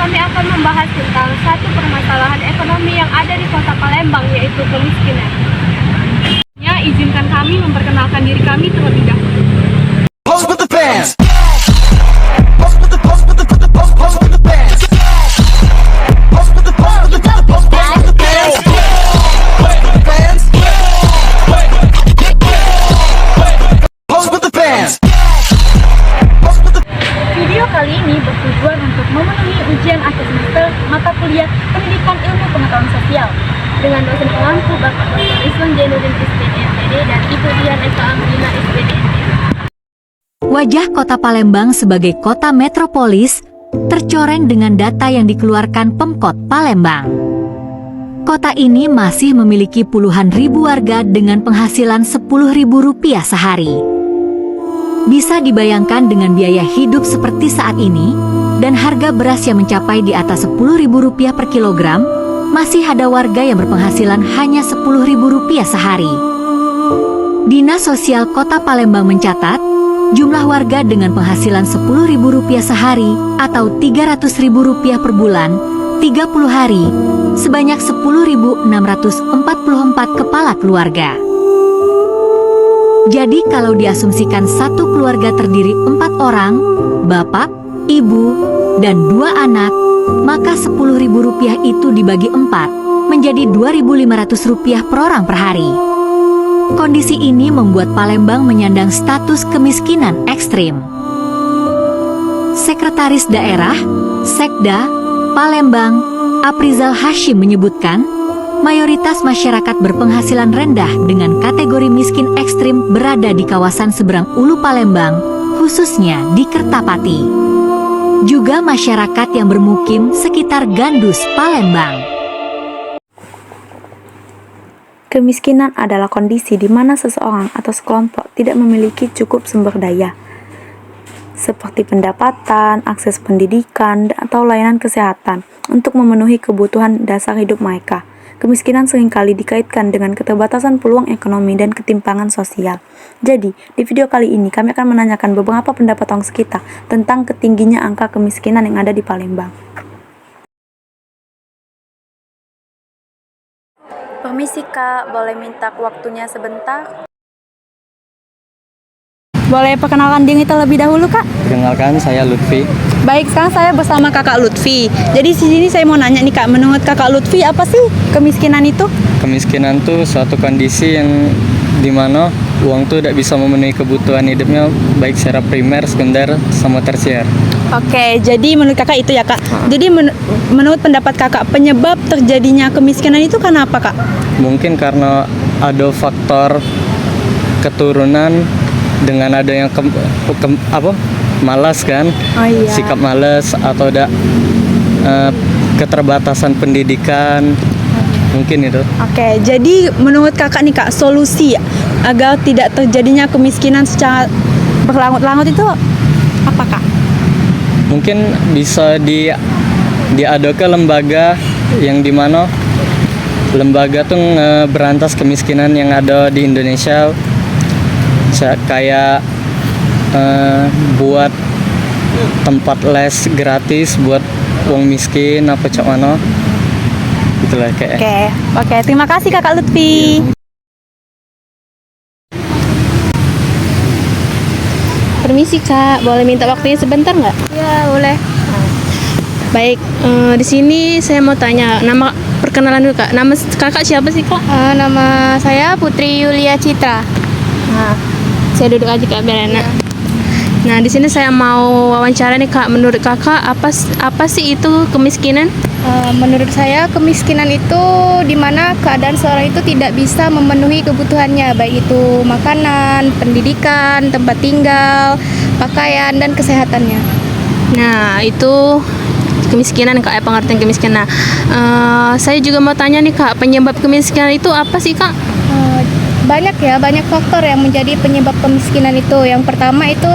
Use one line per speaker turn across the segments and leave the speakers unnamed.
kami akan membahas tentang satu permasalahan ekonomi yang ada di Kota Palembang, yaitu kemiskinan. Ya, izinkan kami memperkenalkan diri kami terlebih dahulu.
Pose with the fans. Pose with the pose with the pose with the pose pose with the fans. Pose with the pose with the pose pose pose with the fans. Pose with the fans. Pose with the fans. Pose with the.
Video kali ini bertujuan untuk memenuhi ujian akhir semester mata kuliah Pendidikan Ilmu Pengetahuan Sosial dengan dosen pengampu Bapak Dr. Iswan Jainuddin SPD MPD dan Ibu Dian Eka Amrina SPD MPD.
Wajah Kota Palembang sebagai kota metropolis tercoreng dengan data yang dikeluarkan Pemkot Palembang. Kota ini masih memiliki puluhan ribu warga dengan penghasilan Rp10.000 sehari. Bisa dibayangkan dengan biaya hidup seperti saat ini, dan harga beras yang mencapai di atas Rp10.000 per kilogram, masih ada warga yang berpenghasilan hanya Rp10.000 sehari. Dinas Sosial Kota Palembang mencatat, jumlah warga dengan penghasilan Rp10.000 sehari atau Rp300.000 per bulan, 30 hari, sebanyak 10.644 kepala keluarga. Jadi kalau diasumsikan satu keluarga terdiri 4 orang, bapak, ibu, dan 2 anak, maka Rp10.000 itu dibagi 4, menjadi Rp2.500 per orang per hari. Kondisi ini membuat Palembang menyandang status kemiskinan ekstrim. Sekretaris Daerah, Sekda, Palembang, Aprizal Hashim menyebutkan, mayoritas masyarakat berpenghasilan rendah dengan kategori miskin ekstrim berada di kawasan seberang Ulu Palembang, khususnya di Kertapati. Juga masyarakat yang bermukim sekitar Gandus, Palembang.
Kemiskinan adalah kondisi di mana seseorang atau sekelompok tidak memiliki cukup sumber daya, seperti pendapatan, akses pendidikan, atau layanan kesehatan untuk memenuhi kebutuhan dasar hidup mereka. Kemiskinan seringkali dikaitkan dengan keterbatasan peluang ekonomi dan ketimpangan sosial. Jadi, di video kali ini kami akan menanyakan beberapa pendapat orang sekitar tentang ketingginya angka kemiskinan yang ada di Palembang. Permisi Kak, boleh minta waktunya sebentar? Boleh perkenalkan diri terlebih dahulu Kak?
Perkenalkan, saya Lutfi.
Baik, sekarang saya bersama Kakak Lutfi. Jadi di sini saya mau nanya nih Kak, menurut Kakak Lutfi apa sih kemiskinan itu?
Kemiskinan itu suatu kondisi yang dimana uang tuh tidak bisa memenuhi kebutuhan hidupnya baik secara primer, sekunder, sama tersier.
Oke, jadi menurut Kakak itu ya Kak. Jadi menurut pendapat Kakak, penyebab terjadinya kemiskinan itu karena apa Kak?
Mungkin karena ada faktor keturunan dengan adanya malas kan, sikap malas atau ada keterbatasan pendidikan, mungkin itu.
Oke, jadi menurut Kakak nih Kak, solusi agar tidak terjadinya kemiskinan secara berlarut-larut itu apa Kak?
Mungkin bisa diadakan lembaga yang dimana lembaga tuh berantas kemiskinan yang ada di Indonesia, kayak buat tempat les gratis buat wong miskin apa cak mana itulah kayak.
Oke, terima kasih Kakak Lutfi.
Permisi Kak, boleh minta waktunya sebentar nggak?
Ya, boleh.
Baik, di sini saya mau tanya, nama perkenalan dulu Kak. Nama Kakak siapa sih Kak?
Nama saya Putri Yulia Citra.
Nah, saya duduk aja Kak biar enak. Nah, di sini saya mau wawancara nih Kak. Menurut Kakak apa sih itu kemiskinan?
Menurut saya kemiskinan itu dimana keadaan seorang itu tidak bisa memenuhi kebutuhannya, baik itu makanan, pendidikan, tempat tinggal, pakaian, dan kesehatannya.
Nah, itu kemiskinan Kak, pengertian kemiskinan. Saya juga mau tanya nih Kak, penyebab kemiskinan itu apa sih Kak?
Banyak faktor yang menjadi penyebab kemiskinan itu. Yang pertama itu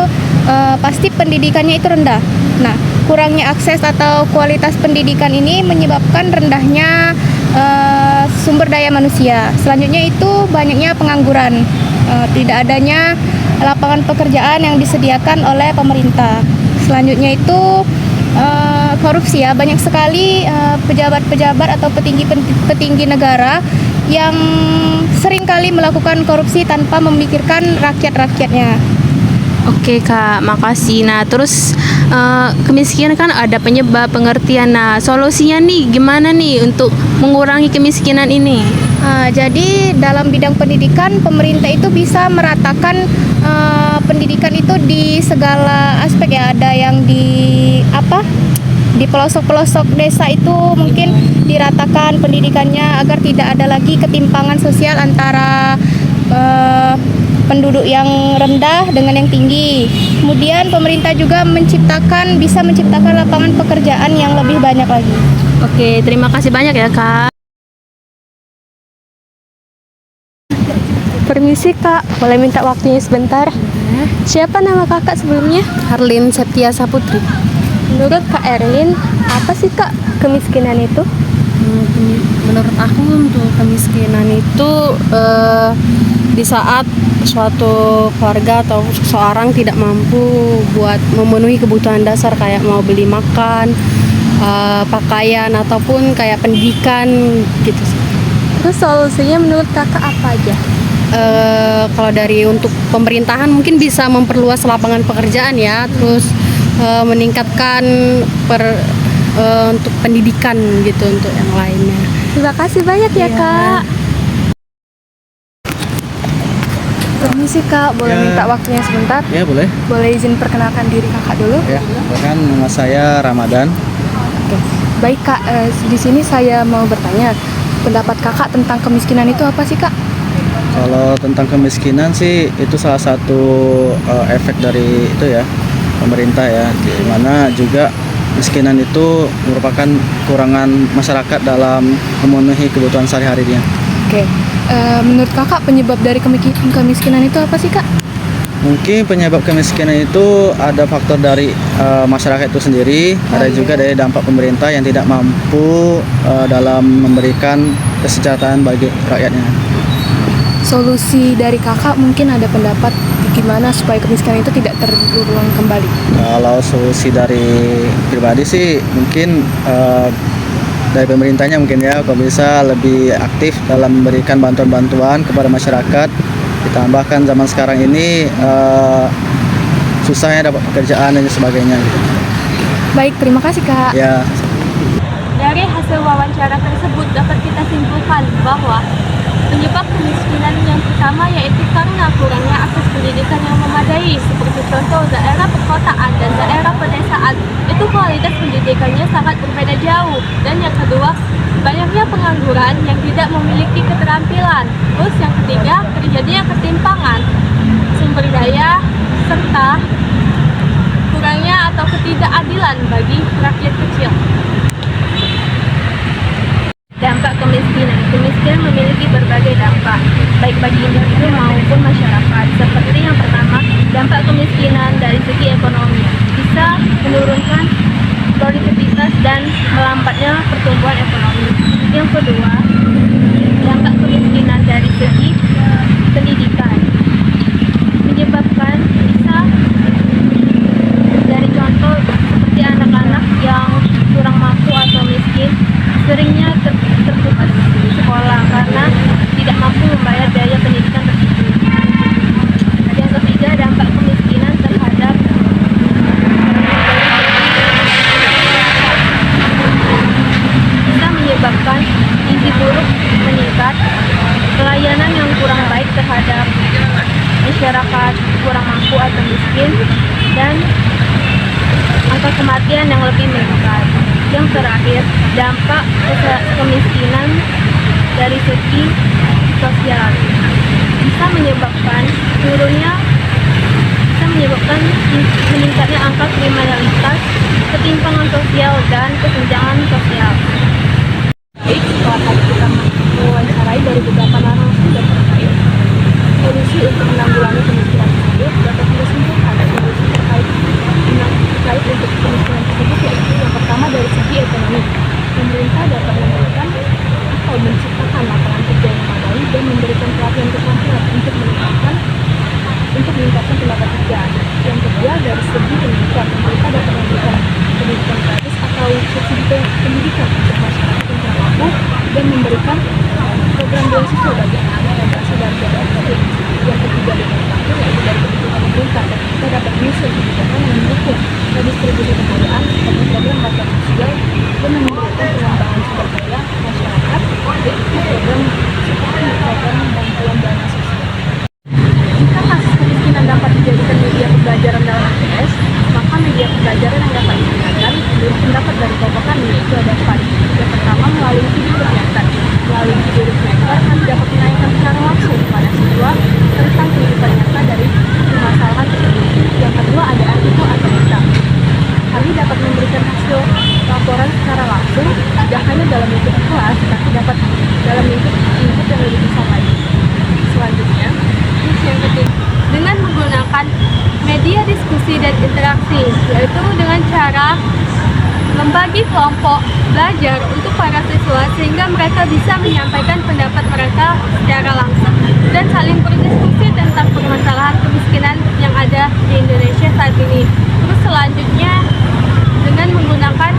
pasti pendidikannya itu rendah. Nah, kurangnya akses atau kualitas pendidikan ini menyebabkan rendahnya sumber daya manusia. Selanjutnya itu banyaknya pengangguran, tidak adanya lapangan pekerjaan yang disediakan oleh pemerintah. Selanjutnya itu korupsi ya. Banyak sekali pejabat-pejabat atau petinggi negara yang seringkali melakukan korupsi tanpa memikirkan rakyat-rakyatnya.
Oke Kak, makasih. Nah terus kemiskinan kan ada penyebab, pengertian. Nah solusinya nih gimana nih untuk mengurangi kemiskinan ini?
Jadi dalam bidang pendidikan, pemerintah itu bisa meratakan pendidikan itu di segala aspek ya. Ada yang di pelosok-pelosok desa itu mungkin diratakan pendidikannya agar tidak ada lagi ketimpangan sosial antara penduduk yang rendah dengan yang tinggi. Kemudian pemerintah juga bisa menciptakan lapangan pekerjaan yang lebih banyak lagi.
Oke, terima kasih banyak ya Kak.
Permisi Kak, boleh minta waktunya sebentar? Siapa nama kakak sebelumnya?
Harlin Septia Saputri.
Menurut Kak Erlin, apa sih Kak kemiskinan itu?
Menurut aku untuk kemiskinan itu di saat suatu keluarga atau seseorang tidak mampu buat memenuhi kebutuhan dasar kayak mau beli makan, pakaian ataupun kayak pendidikan gitu sih.
Terus solusinya menurut kakak apa aja?
Kalau dari untuk pemerintahan mungkin bisa memperluas lapangan pekerjaan ya, terus meningkatkan untuk pendidikan gitu untuk yang lainnya.
Terima kasih banyak ya Kak. Permisi Kak, boleh minta waktunya sebentar?
Ya boleh.
Boleh izin perkenalkan diri kakak dulu?
Ya, bahkan nama saya Ramadan.
Oke. Baik Kak, di sini saya mau bertanya, pendapat kakak tentang kemiskinan itu apa sih Kak?
Kalau tentang kemiskinan sih itu salah satu efek dari itu ya, pemerintah ya, di mana juga kemiskinan itu merupakan kurangan masyarakat dalam memenuhi kebutuhan sehari-harinya.
Oke, menurut kakak penyebab dari kemiskinan itu apa sih Kak?
Mungkin penyebab kemiskinan itu ada faktor dari masyarakat itu sendiri, ada juga dari dampak pemerintah yang tidak mampu dalam memberikan kesejahteraan bagi rakyatnya.
Solusi dari kakak mungkin ada pendapat gimana supaya kemiskinan itu tidak terulang kembali?
Kalau solusi dari pribadi sih mungkin dari pemerintahnya mungkin ya, kalau bisa lebih aktif dalam memberikan bantuan-bantuan kepada masyarakat. Ditambahkan zaman sekarang ini susahnya dapat pekerjaan dan sebagainya gitu.
Baik, terima kasih Kak.
Ya.
Dari hasil wawancara tersebut dapat kita simpulkan bahwa penyebab kemiskinan yang pertama yaitu karena kurangnya akses pendidikan yang memadai, seperti contoh daerah perkotaan dan daerah pedesaan itu kualitas pendidikannya sangat berbeda jauh. Dan yang kedua, banyaknya pengangguran yang tidak memiliki keterampilan. Terus yang ketiga, terjadinya ketimpangan sumber daya serta kurangnya atau ketidakadilan bagi rakyat kecil. Dampak kemiskinan. Kemiskinan memiliki berbagai dampak, baik bagi individu maupun masyarakat. Seperti yang pertama, dampak kemiskinan dari segi ekonomi bisa menurunkan produktivitas dan melambatnya pertumbuhan ekonomi. Yang kedua, dampak kemiskinan dari segi pendidikan menyebabkan bisa dari contoh seperti anak-anak yang kurang mampu atau miskin seringnya terputus sekolah karena tidak mampu membayar biaya pendidikan tersebut. Yang ketiga, dampak kemiskinan terhadap bisa menyebabkan gizi buruk meningkat, pelayanan yang kurang baik terhadap masyarakat kurang mampu atau miskin, dan angka kematian yang lebih meningkat. Yang terakhir, dampak kemiskinan dari segi sosial bisa menyebabkan meningkatnya angka kriminalitas, ketimpangan sosial, dan kesenjangan sosial. Baik, setelah tadi kita mewawancarai dari beberapa narasumber terkait solusi untuk menanggulangi kemiskinan tersebut, dapat kita simpulkan solusi terkait untuk kemiskinan tersebut yaitu yang pertama dari segi ekonomi. Pemerintah dapat memberikan atau menciptakan lapangan kerja yang memadai dan memberikan pelatihan keterampilan untuk meningkatkan tenaga kerja. Yang kedua, dari segi pendidikan, pemerintah dapat memberikan pendidikan gratis atau subsidi pendidikan untuk masyarakat yang kurang mampu dan memberikan program beasiswa bagi anak yang berasal dari daerah terpencil. Yang ketiga dan yang terakhir yaitu dari kebijakan pemerintah, dan kita dapat menyusun kebijakan yang mendukung redistribusi kekayaan serta program bantuan sosial dan memberikan pengembangan sumber daya masyarakat, yaitu program seperti program bantuan dana sosial. Jika kasus kemiskinan dapat dijadikan media pembelajaran dalam ATS, maka media pembelajaran yang dapat digunakan menurut pendapat dari kelompok kami itu ada 4. Yang pertama, melalui video dokumenter. Melalui video dokumenter, kami dapat menanyakan secara langsung kepada siswa tentang kehidupan nyata dari permasalahan tersebut. Yang kedua, ada artikel atau berita. Kami dapat memberikan hasil laporan secara langsung, tidak hanya dalam bentuk kelas, tapi dapat dalam bentuk input yang lebih besar lagi. Selanjutnya, yang ketiga, dengan menggunakan media diskusi dan interaksi, yaitu dengan cara membagi kelompok belajar untuk para siswa sehingga mereka bisa menyampaikan pendapat mereka secara langsung dan saling berdiskusi tentang permasalahan kemiskinan yang ada di Indonesia saat ini. Terus selanjutnya, dengan menggunakan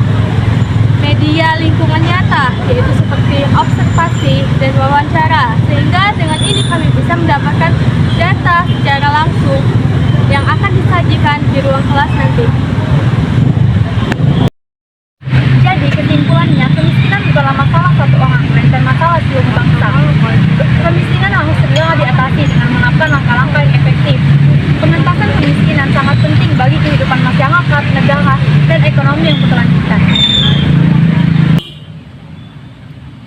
media lingkungan nyata, yaitu seperti observasi dan wawancara, sehingga dengan ini kami bisa mendapatkan data secara langsung yang akan disajikan di ruang kelas nanti. Jadi kesimpulannya, kemiskinan bukanlah masalah satu orang, melainkan masalah seluruh bangsa. Kemiskinan harus segera diatasi dengan mengambil langkah-langkah yang efektif. Pengentasan kemiskinan sangat penting bagi kehidupan masyarakat, negara, dan ekonomi yang berkelanjutan.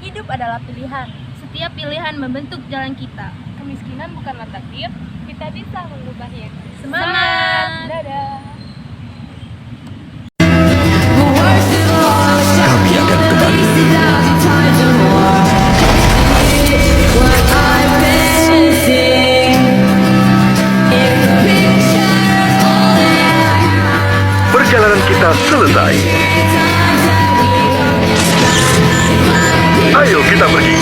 Hidup adalah pilihan. Setiap pilihan membentuk jalan kita. Kemiskinan bukanlah takdir, kita bisa mengubahnya. Semangat! Dadah!
Kami akan kembali. Perjalanan kita selesai. Ayo kita pergi.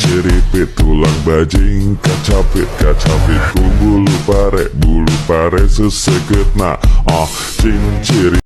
Ceripit tulang bajing kacapit bulu pare seseget na cing ciri